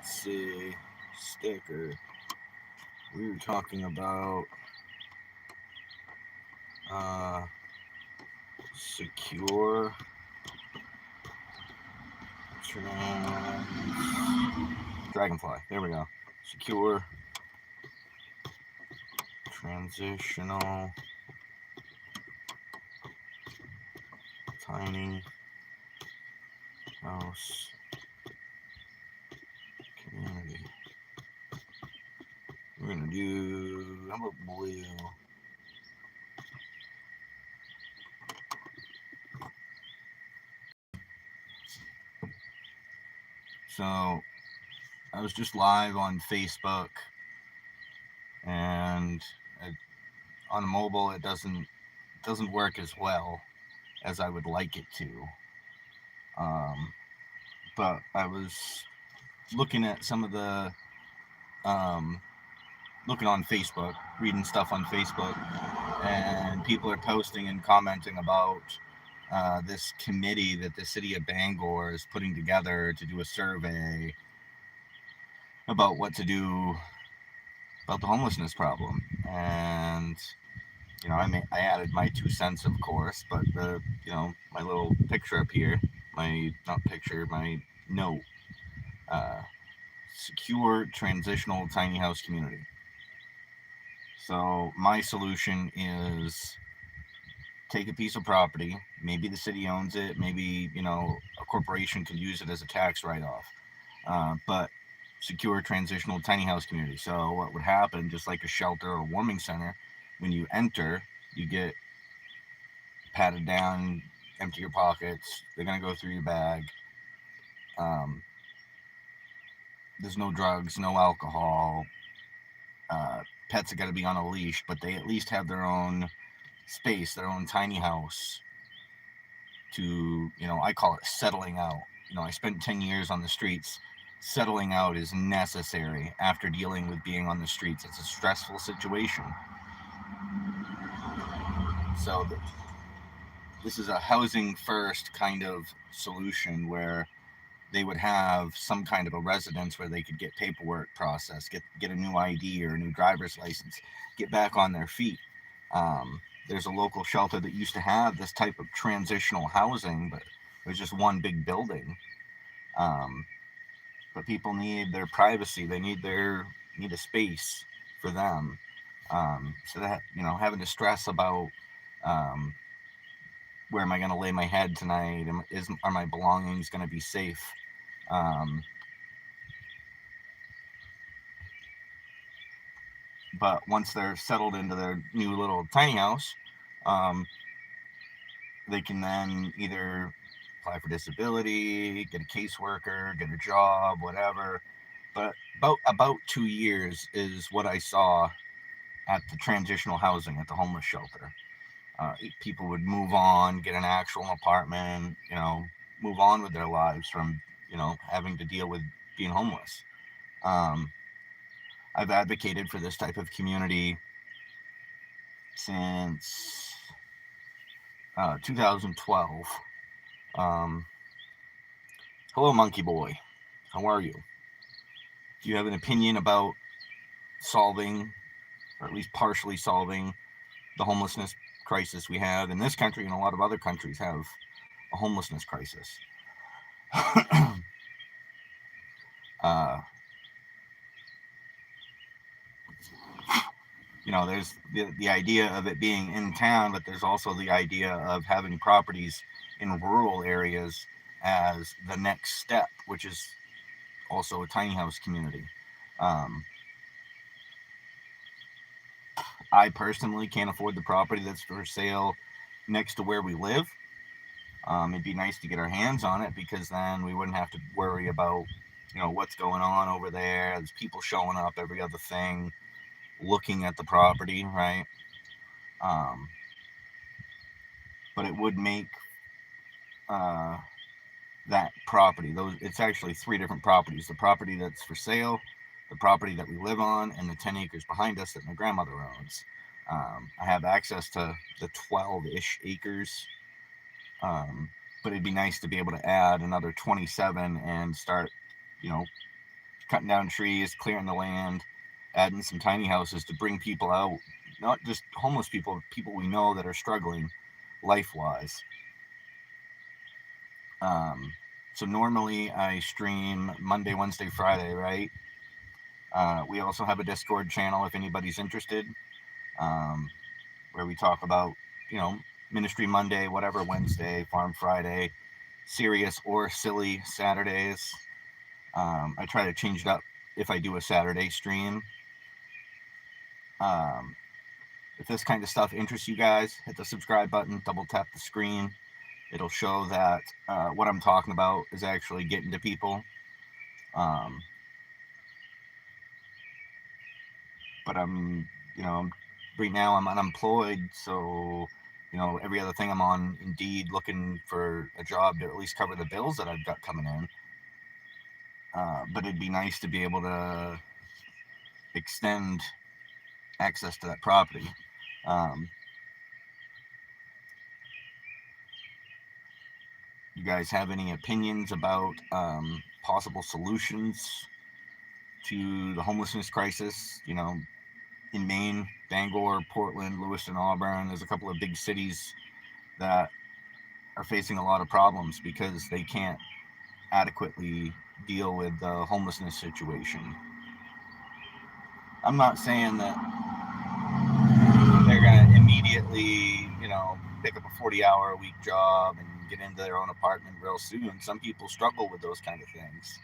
let's see, sticker. We were talking about uh, secure dragonfly. There we go. Secure transitional tiny house community. We're gonna do how about blue? So I was just live on Facebook, and on mobile it doesn't work as well as I would like it to. Um, but I was looking at some of the um, looking on Facebook, reading stuff on Facebook, and people are posting and commenting about this committee that the city of Bangor is putting together to do a survey about what to do about the homelessness problem. And I added my 2 cents, of course, but my little picture up here, my not picture, my note, uh, secure transitional tiny house community. So my solution is take a piece of property. Maybe the city owns it. Maybe a corporation could use it as a tax write-off. But secure transitional tiny house community. So what would happen, just like a shelter or warming center, when you enter, you get patted down, empty your pockets. They're gonna go through your bag. Um, there's no drugs, no alcohol. Pets are gonna be on a leash, but they at least have their own space, their own tiny house to, I call it settling out. I spent 10 years on the streets. Settling out is necessary after dealing with being on the streets. It's a stressful situation. So this is a housing first kind of solution where they would have some kind of a residence where they could get paperwork processed, get a new ID or a new driver's license, get back on their feet. There's a local shelter that used to have this type of transitional housing, but it was just one big building. Um, but people need their privacy. They need a space for them. So that having to stress about um, where am I going to lay my head tonight? Are my belongings going to be safe? Um, but once they're settled into their new little tiny house, um, they can then either apply for disability, get a caseworker, get a job, whatever. But about 2 years is what I saw at the transitional housing at the homeless shelter. People would move on, get an actual apartment, move on with their lives from having to deal with being homeless. Um, I've advocated for this type of community since 2012. Um, Hello, Monkey Boy. How are you? Do you have an opinion about solving, or at least partially solving, the homelessness crisis we have in this country, and a lot of other countries have a homelessness crisis? uh, there's the idea of it being in town, but there's also the idea of having properties in rural areas as the next step, which is also a tiny house community. Um, I personally can't afford the property that's for sale next to where we live. It'd be nice to get our hands on it because then we wouldn't have to worry about, what's going on over there. There's people showing up every other thing, looking at the property, right? Um, but it would make uh, that property, it's actually 3 different properties: the property that's for sale, the property that we live on, and the 10 acres behind us that my grandmother owns. I have access to the 12-ish acres, but it'd be nice to be able to add another 27 and start, you know, cutting down trees, clearing the land, adding some tiny houses to bring people out, not just homeless people, people we know that are struggling life-wise. So normally I stream Monday, Wednesday, Friday, right? We also have a Discord channel if anybody's interested, where we talk about, ministry Monday, whatever Wednesday, farm Friday, serious or silly Saturdays. I try to change it up if I do a Saturday stream. If this kind of stuff interests you guys, hit the subscribe button, double tap the screen. It'll show that what I'm talking about is actually getting to people. But right now I'm unemployed, so every other thing I'm on Indeed looking for a job to at least cover the bills that I've got coming in. But it'd be nice to be able to extend access to that property. You guys have any opinions about possible solutions to the homelessness crisis? In Maine, Bangor, Portland, Lewiston, Auburn, there's a couple of big cities that are facing a lot of problems because they can't adequately deal with the homelessness situation. I'm not saying that they're going to immediately, pick up a 40-hour-a-week job and get into their own apartment real soon. Some people struggle with those kind of things.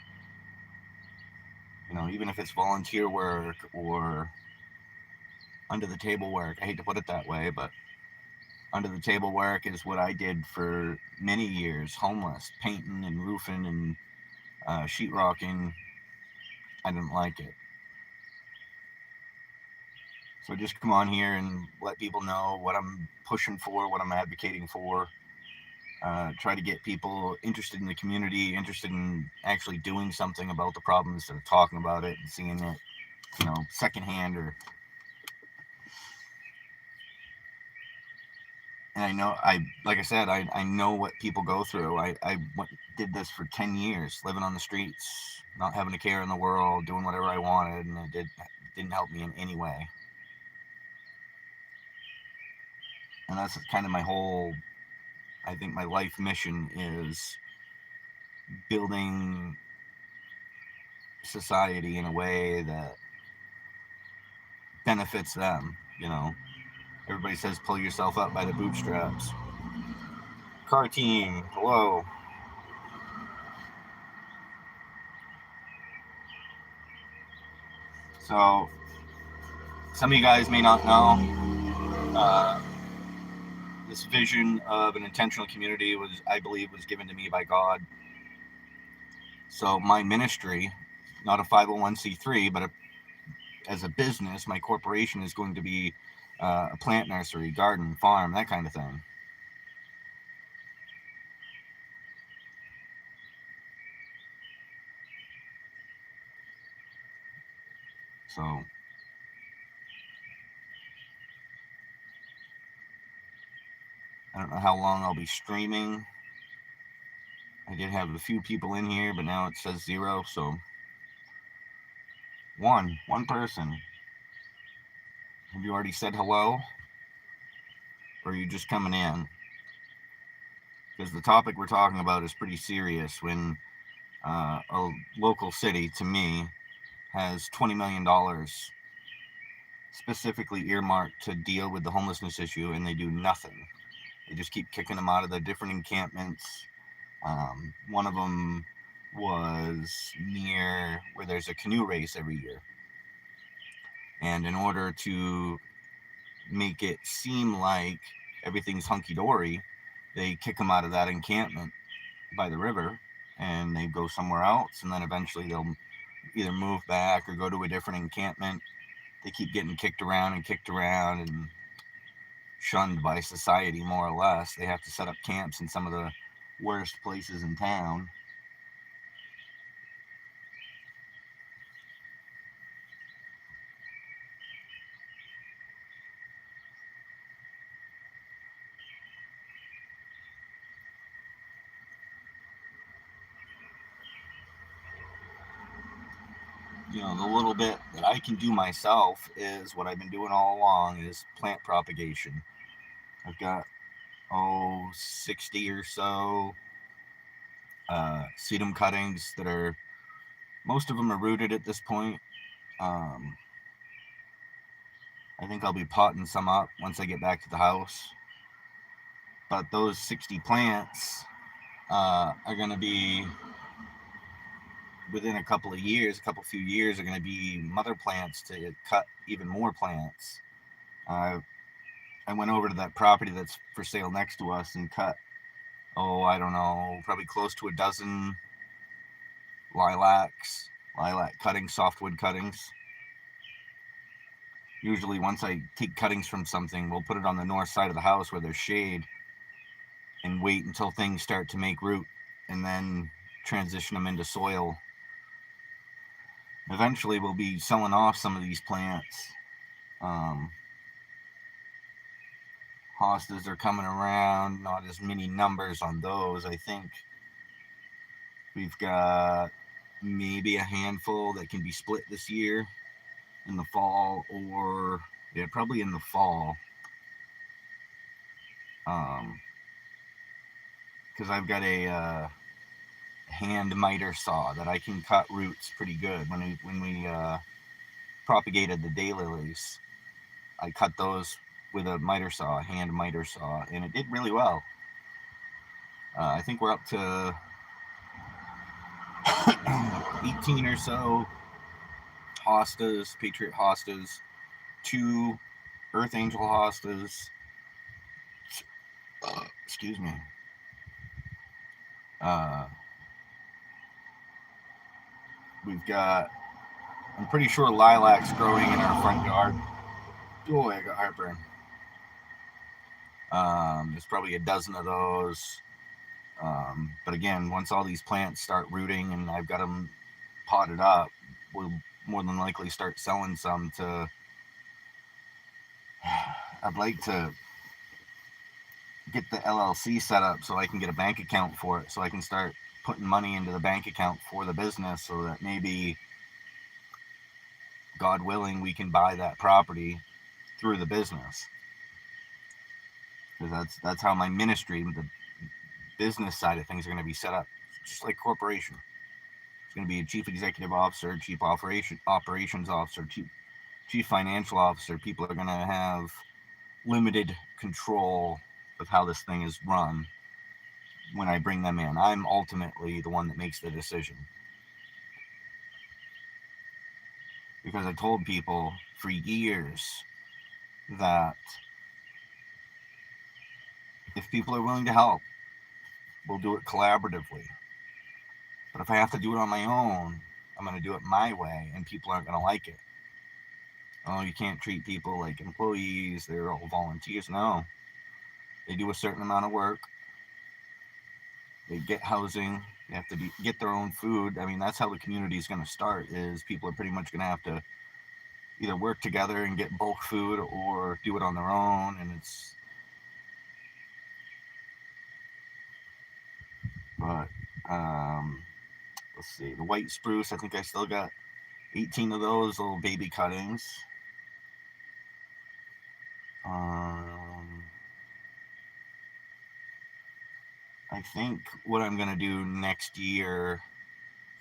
Even if it's volunteer work or under the table work. I hate to put it that way, but under the table work is what I did for many years. Homeless, painting and roofing and sheetrocking. I didn't like it. So just come on here and let people know what I'm pushing for, what I'm advocating for. Try to get people interested in the community, interested in actually doing something about the problem instead of talking about it and seeing it, secondhand. And I know, like I said, I know what people go through. I did this for 10 years, living on the streets, not having a care in the world, doing whatever I wanted, and it didn't help me in any way. And that's kind of I think my life mission is building society in a way that benefits them. Everybody says pull yourself up by the bootstraps. Car team, hello. So some of you guys may not know, this vision of an intentional community I believe was given to me by God. So my ministry, not a 501c3, but as a business, my corporation is going to be a plant nursery, garden, farm, that kind of thing. So I don't know how long I'll be streaming. I did have a few people in here, but now it says 0. So one person. Have you already said hello? Or are you just coming in? Because the topic we're talking about is pretty serious. When a local city, to me, has $20 million specifically earmarked to deal with the homelessness issue, and they do nothing. They just keep kicking them out of the different encampments. One of them was near where there's a canoe race every year. And in order to make it seem like everything's hunky-dory, they kick them out of that encampment by the river, and they go somewhere else, and then eventually they'll either move back or go to a different encampment. They keep getting kicked around and shunned by society, more or less. They have to set up camps in some of the worst places in town. the little bit that I can do myself is what I've been doing all along is plant propagation. I've got 60 or so sedum cuttings that are, most of them are rooted at this point. I think I'll be potting some up once I get back to the house. But those 60 plants are going to be, within a few years, are going to be mother plants to cut even more plants. I went over to that property that's for sale next to us and cut, I don't know, probably close to a dozen lilac cuttings, softwood cuttings. Usually once I take cuttings from something, we'll put it on the north side of the house where there's shade and wait until things start to make root and then transition them into soil. Eventually we'll be selling off some of these plants. Hostas are coming around, not as many numbers on those. I think we've got maybe a handful that can be split this year in the fall, or probably in the fall. Because I've got a hand miter saw that I can cut roots pretty good. When we propagated the daylilies, I cut those with a miter saw, a hand miter saw, and it did really well. I think we're up to 18 or so hostas, Patriot hostas, 2 Earth Angel hostas. Excuse me. We've got, I'm pretty sure, lilacs growing in our front yard. Oh, I got heartburn. There's probably a dozen of those. But again, once all these plants start rooting and I've got them potted up, we'll more than likely start selling some to. I'd like to get the LLC set up so I can get a bank account for it, so I can start putting money into the bank account for the business, so that maybe, God willing, we can buy that property through the business. Because that's how my ministry, the business side of things, are going to be set up, just like corporation. It's going to be a chief executive officer, chief operations officer, chief financial officer. People are going to have limited control of how this thing is run when I bring them in. I'm ultimately the one that makes the decision. Because I told people for years that if people are willing to help, we'll do it collaboratively. But if I have to do it on my own, I'm going to do it my way, and people aren't going to like it. Oh, you can't treat people like employees, they're all volunteers. No. They do a certain amount of work. They get housing. They have to get their own food. I mean, that's how the community is going to start, is people are pretty much going to have to either work together and get bulk food or do it on their own. And but let's see, the white spruce, I think I still got 18 of those little baby cuttings. I think what I'm going to do next year,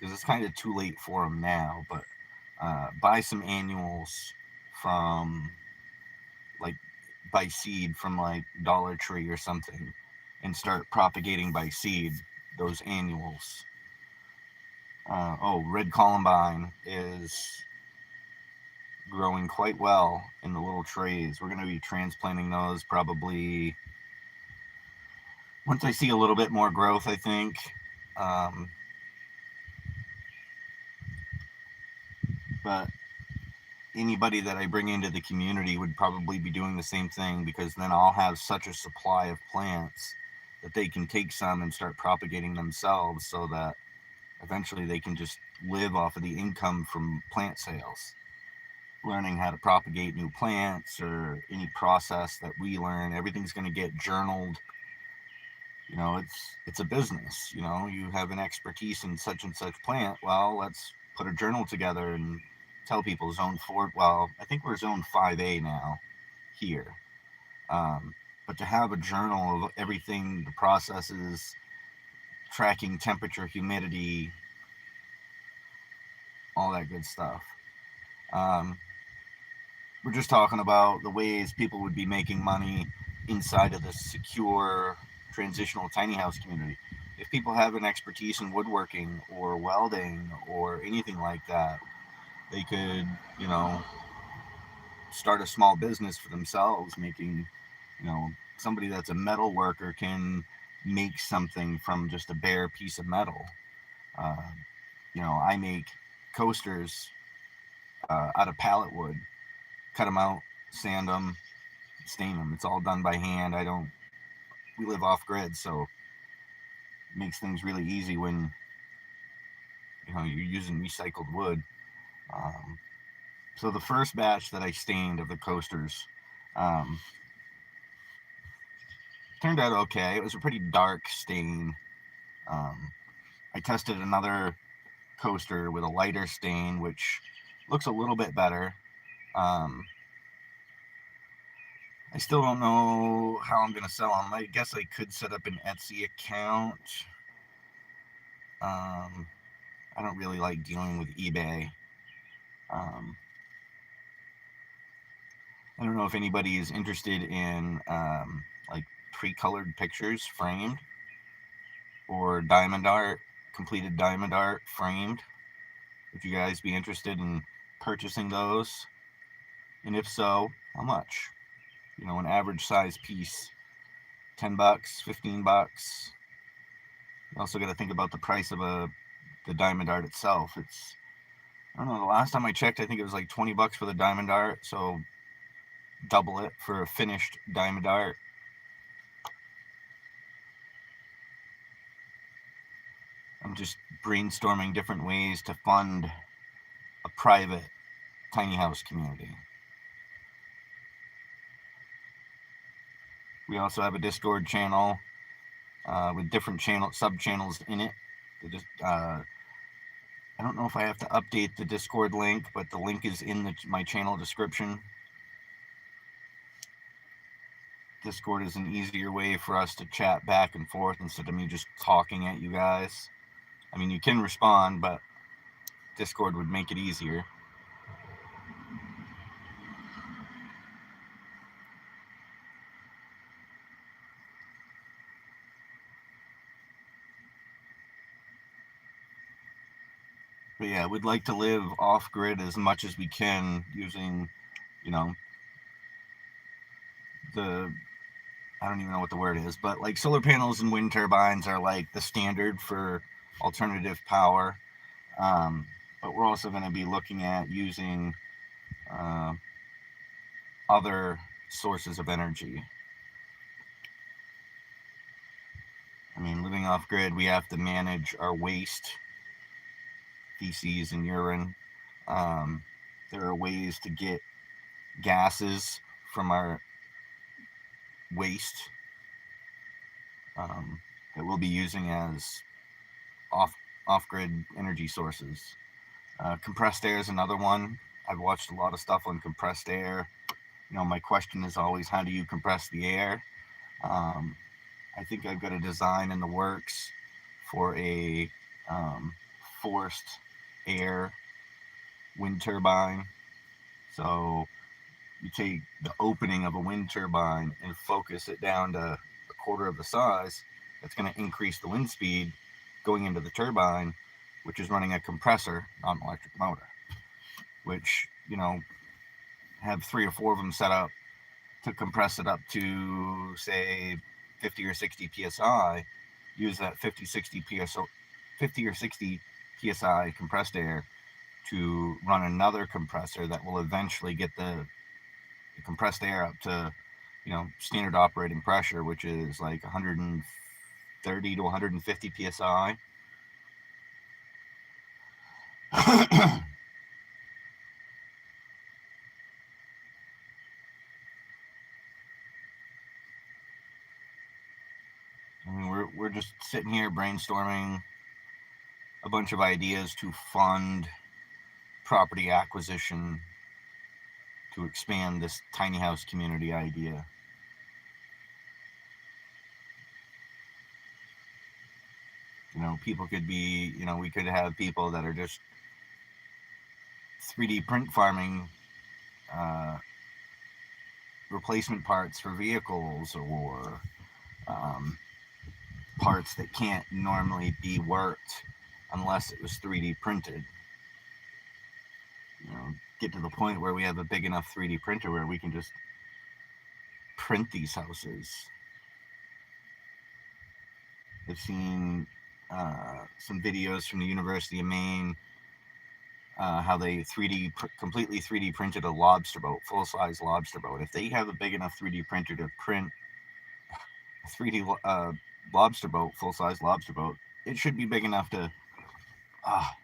because it's kind of too late for them now, but buy some annuals from, like, by seed from, like, Dollar Tree or something, and start propagating by seed those annuals. Red columbine is growing quite well in the little trays. We're going to be transplanting those probably once I see a little bit more growth, I think. But anybody that I bring into the community would probably be doing the same thing, because then I'll have such a supply of plants that they can take some and start propagating themselves, so that eventually they can just live off of the income from plant sales. Learning how to propagate new plants, or any process that we learn, everything's going to get journaled. It's a business. You have an expertise in such and such plant. Well, let's put a journal together and tell people zone 4, well, I think we're zone 5A now here. But to have a journal of everything, the processes, tracking temperature, humidity, all that good stuff. We're just talking about the ways people would be making money inside of this secure transitional tiny house community. If people have an expertise in woodworking or welding or anything like that, they could, start a small business for themselves, making, somebody that's a metal worker can make something from just a bare piece of metal. Uh, I make coasters out of pallet wood, cut them out, sand them, stain them. It's all done by hand. We live off grid, so it makes things really easy when, you're using recycled wood. So the first batch that I stained of the coasters turned out okay. It was a pretty dark stain. I tested another coaster with a lighter stain, which looks a little bit better. I still don't know how I'm going to sell them. I guess I could set up an Etsy account. I don't really like dealing with eBay. I don't know if anybody is interested in like pre-colored pictures framed or diamond art, completed diamond art framed. Would you guys be interested in purchasing those? And if so, how much? An average size piece, $10, $15. You also got to think about the price of the diamond art itself. I don't know, the last time I checked, I think it was like $20 for the diamond art, so double it for a finished diamond art. I'm just brainstorming different ways to fund a private tiny house community. We also have a Discord channel with different sub-channels in it. I don't know if I have to update the Discord link, but the link is in my channel description. Discord is an easier way for us to chat back and forth instead of me just talking at you guys. I mean, you can respond, but Discord would make it easier. But yeah, we'd like to live off grid as much as we can using, I don't even know what the word is, but like solar panels and wind turbines are like the standard for alternative power. But we're also going to be looking at using other sources of energy. I mean, living off grid, we have to manage our waste, feces and urine. There are ways to get gases from our waste that we'll be using as off-grid energy sources. Compressed air is another one. I've watched a lot of stuff on compressed air. My question is always, how do you compress the air? I think I've got a design in the works for a forced air wind turbine. So you take the opening of a wind turbine and focus it down to a quarter of the size. That's going to increase the wind speed going into the turbine, which is running a compressor, not an electric motor, which, have 3 or 4 of them set up to compress it up to, say, 50 or 60 psi, use that 50 or 60 psi compressed air to run another compressor that will eventually get the compressed air up to, standard operating pressure, which is like 130 to 150 psi. I mean, we're just sitting here brainstorming a bunch of ideas to fund property acquisition to expand this tiny house community idea. People could be, we could have people that are just 3D print farming replacement parts for vehicles, or parts that can't normally be worked unless it was 3D printed. Get to the point where we have a big enough 3D printer where we can just print these houses. I've seen some videos from the University of Maine, how they completely 3D printed a lobster boat, full-size lobster boat. If they have a big enough 3D printer to print a 3D lobster boat, full-size lobster boat, it should be big enough to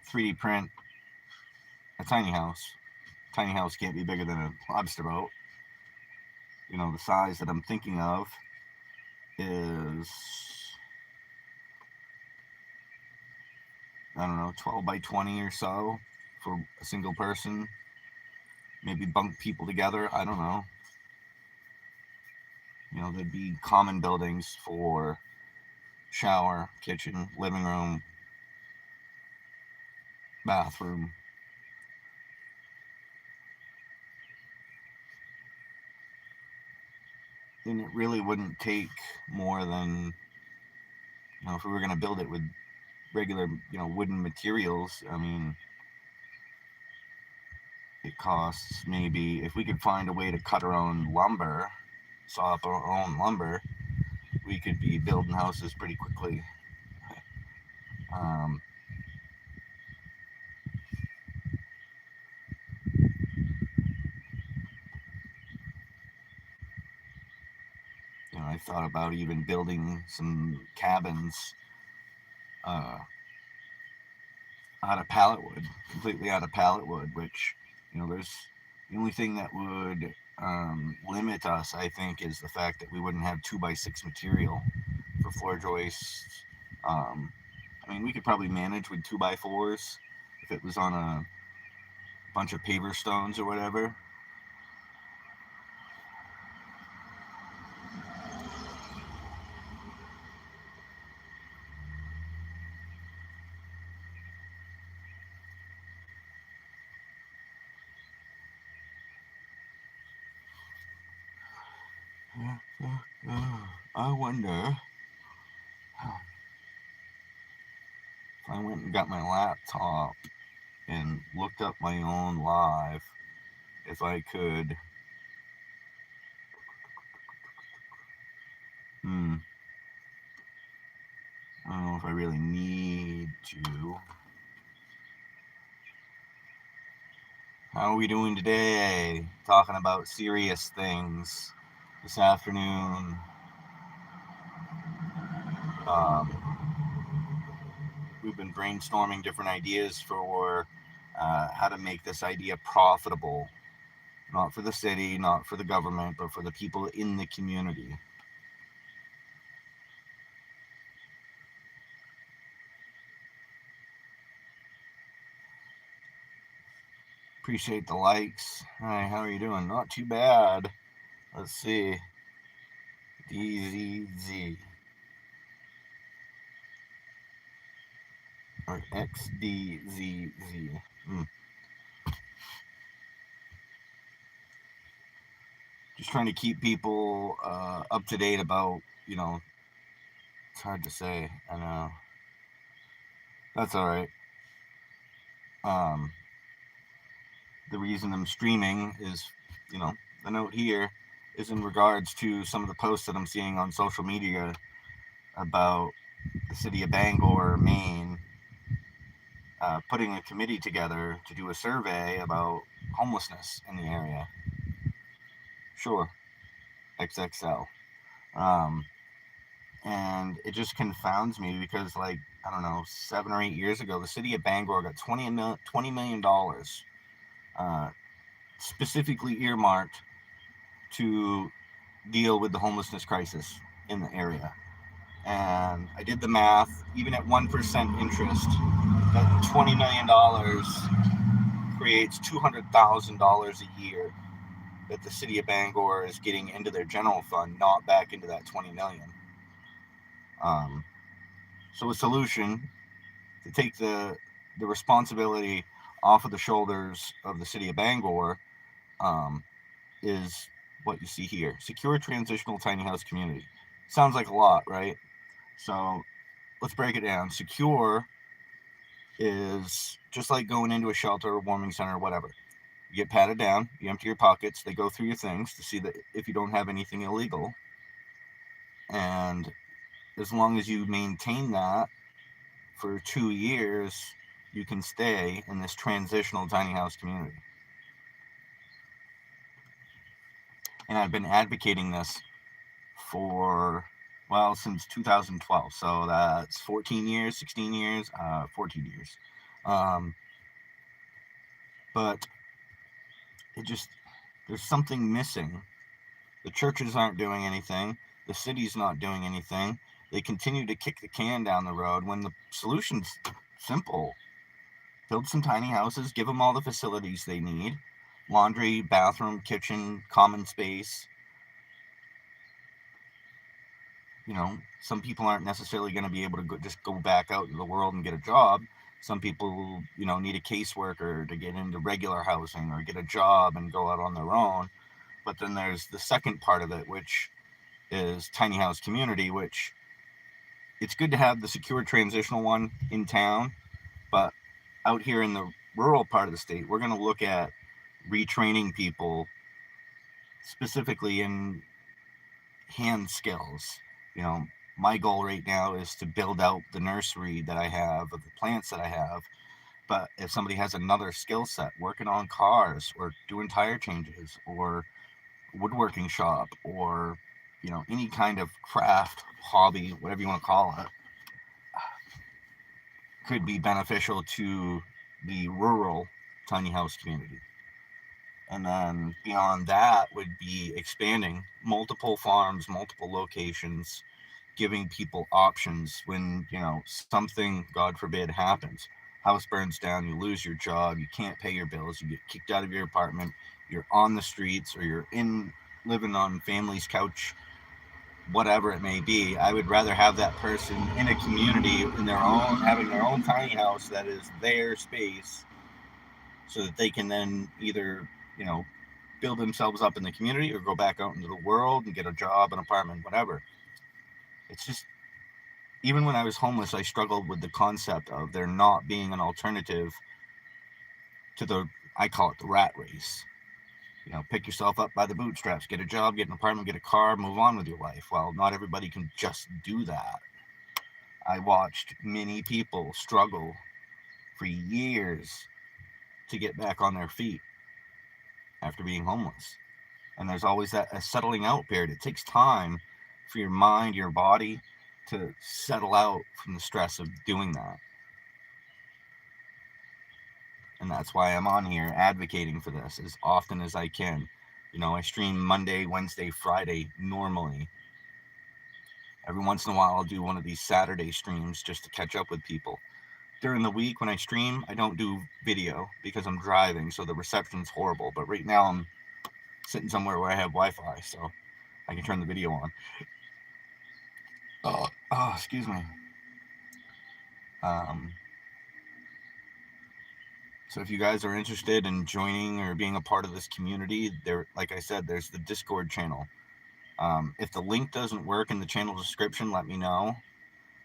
3D print a tiny house. Tiny house can't be bigger than a lobster boat. The size that I'm thinking of is, I don't know, 12 by 20 or so for a single person. Maybe bunk people together. I don't know. There'd be common buildings for shower, kitchen, living room, bathroom. And it really wouldn't take more than, if we were going to build it with regular, wooden materials, it costs maybe, if we could find a way to cut our own lumber, saw up our own lumber, we could be building houses pretty quickly. I thought about even building some cabins out of pallet wood, completely out of pallet wood, which, there's the only thing that would limit us, I think, is the fact that we wouldn't have 2x6 material for floor joists. We could probably manage with 2x4s if it was on a bunch of paver stones or whatever. I wonder if I went and got my laptop and looked up my own live, if I could. I don't know if I really need to. How are we doing today? Talking about serious things this afternoon. We've been brainstorming different ideas for how to make this idea profitable. Not for the city, not for the government, but for the people in the community. Appreciate the likes. Hi, how are you doing? Not too bad. Let's see. DZZ. Or XDZZ. Just trying to keep people up to date about, it's hard to say. I know. That's all right. The reason I'm streaming is, the note here is in regards to some of the posts that I'm seeing on social media about the city of Bangor, Maine, putting a committee together to do a survey about homelessness in the area. Sure, XXL. And it just confounds me because, 7 or 8 years ago, the city of Bangor got $20 million specifically earmarked to deal with the homelessness crisis in the area. And I did the math, even at 1% interest, that $20 million creates $200,000 a year that the city of Bangor is getting into their general fund, not back into that 20 million. So a solution to take the responsibility off of the shoulders of the city of Bangor is what you see here. Secure transitional tiny house community. Sounds like a lot, right? So let's break it down. Secure is just like going into a shelter, warming center, whatever. You get patted down, you empty your pockets, they go through your things to see that if you don't have anything illegal. And as long as you maintain that for 2 years, you can stay in this transitional tiny house community. And I've been advocating this for, well, since 2012. So that's 14 years, 16 years, 14 years. But it just, there's something missing. The churches aren't doing anything. The city's not doing anything. They continue to kick the can down the road when the solution's simple. Build some tiny houses, give them all the facilities they need. Laundry, bathroom, kitchen, common space. You know, some people aren't necessarily going to be able to just go back out into the world and get a job. Some people, you know, need a caseworker to get into regular housing or get a job and go out on their own. But then there's the second part of it, which is tiny house community, which it's good to have the secure transitional one in town, but out here in the rural part of the state, we're going to look at retraining people specifically in hand skills. You know, my goal right now is to build out the nursery that I have of the plants that I have. But if somebody has another skill set, working on cars or doing tire changes or woodworking shop or, you know, any kind of craft, hobby, whatever you want to call it, could be beneficial to the rural tiny house community. And then beyond that would be expanding multiple farms, multiple locations, giving people options when, you know, something, God forbid, happens. House burns down, you lose your job, you can't pay your bills, you get kicked out of your apartment, you're on the streets, or you're living on family's couch, whatever it may be. I would rather have that person in a community in their own, having their own tiny house that is their space, so that they can then either, you know, build themselves up in the community or go back out into the world and get a job, an apartment, whatever. It's just, even when I was homeless, I struggled with the concept of there not being an alternative to the, I call it the rat race. You know, pick yourself up by the bootstraps, get a job, get an apartment, get a car, move on with your life. Well, not everybody can just do that. I watched many people struggle for years to get back on their feet after being homeless. And there's always a settling out period. It takes time for your mind, your body to settle out from the stress of doing that. And that's why I'm on here advocating for this as often as I can. You know, I stream Monday, Wednesday, Friday normally. Every once in a while, I'll do one of these Saturday streams just to catch up with people. During the week when I stream, I don't do video because I'm driving, so the reception's horrible. But right now, I'm sitting somewhere where I have Wi-Fi, so I can turn the video on. Oh, excuse me. So if you guys are interested in joining or being a part of this community, there, like I said, there's the Discord channel. If the link doesn't work in the channel description, let me know.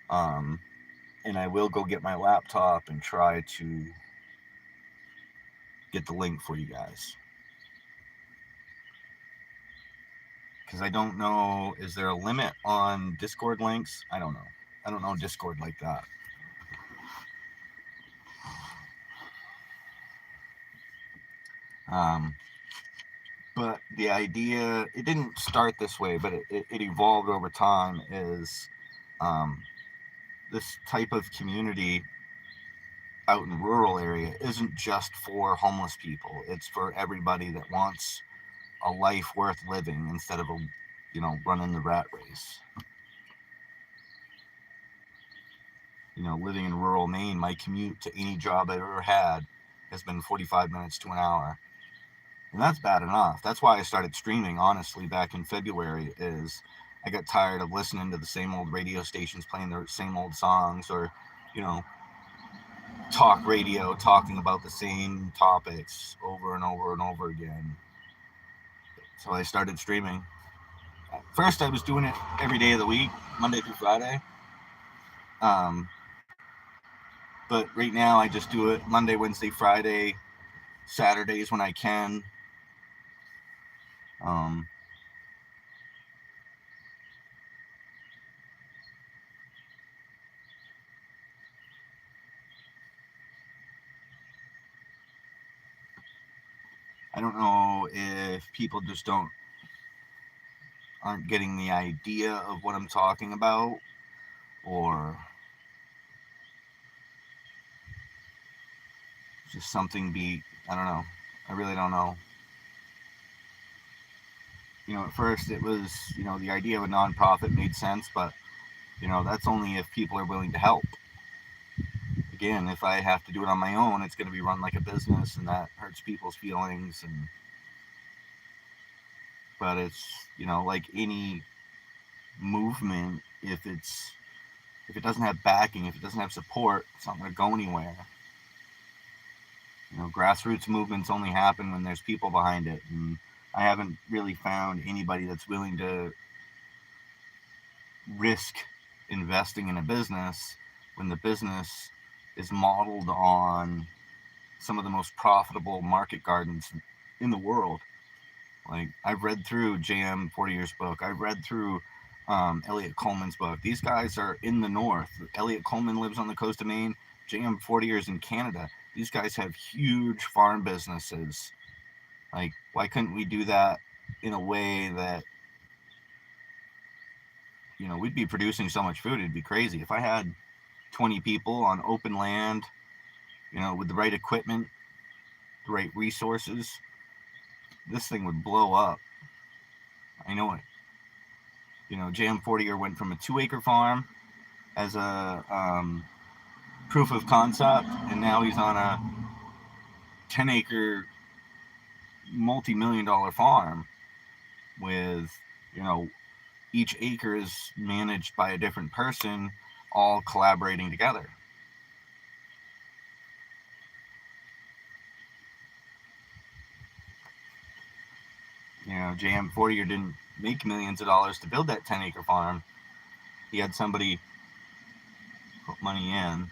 And I will go get my laptop and try to get the link for you guys. Because I don't know, is there a limit on Discord links? I don't know. I don't know Discord like that. But the idea, it didn't start this way, but it evolved over time, is this type of community out in rural area isn't just for homeless people. It's for everybody that wants a life worth living instead of running the rat race. You know, living in rural Maine, my commute to any job I've ever had has been 45 minutes to an hour. And that's bad enough. That's why I started streaming, honestly, back in February, is I got tired of listening to the same old radio stations playing the same old songs, or, you know, talk radio talking about the same topics over and over and over again. So I started streaming. First, I was doing it every day of the week, Monday through Friday. Um, but right now, I just do it Monday, Wednesday, Friday, Saturdays when I can. Um, I don't know if people just aren't getting the idea of what I'm talking about, or just something I don't know. I really don't know. At first it was, the idea of a nonprofit made sense, but that's only if people are willing to help. Again, if I have to do it on my own, it's going to be run like a business, and that hurts people's feelings. But it's, like any movement, if it doesn't have backing, if it doesn't have support, it's not going to go anywhere. Grassroots movements only happen when there's people behind it, and I haven't really found anybody that's willing to risk investing in a business when the business is modeled on some of the most profitable market gardens in the world. Like, I've read through JM Fortier's book. I've read through Elliot Coleman's book. These guys are in the north. Elliot Coleman lives on the coast of Maine. JM Fortier's in Canada. These guys have huge farm businesses. Like, why couldn't we do that in a way that, we'd be producing so much food, it'd be crazy. If I had 20 people on open land, with the right equipment, the right resources, this thing would blow up. I know it. JM Fortier went from a 2-acre farm as a proof of concept, and now he's on a 10-acre multi-million-dollar farm with, each acre is managed by a different person, all collaborating together. JM Fortier didn't make millions of dollars to build that 10-acre farm. He had somebody put money in,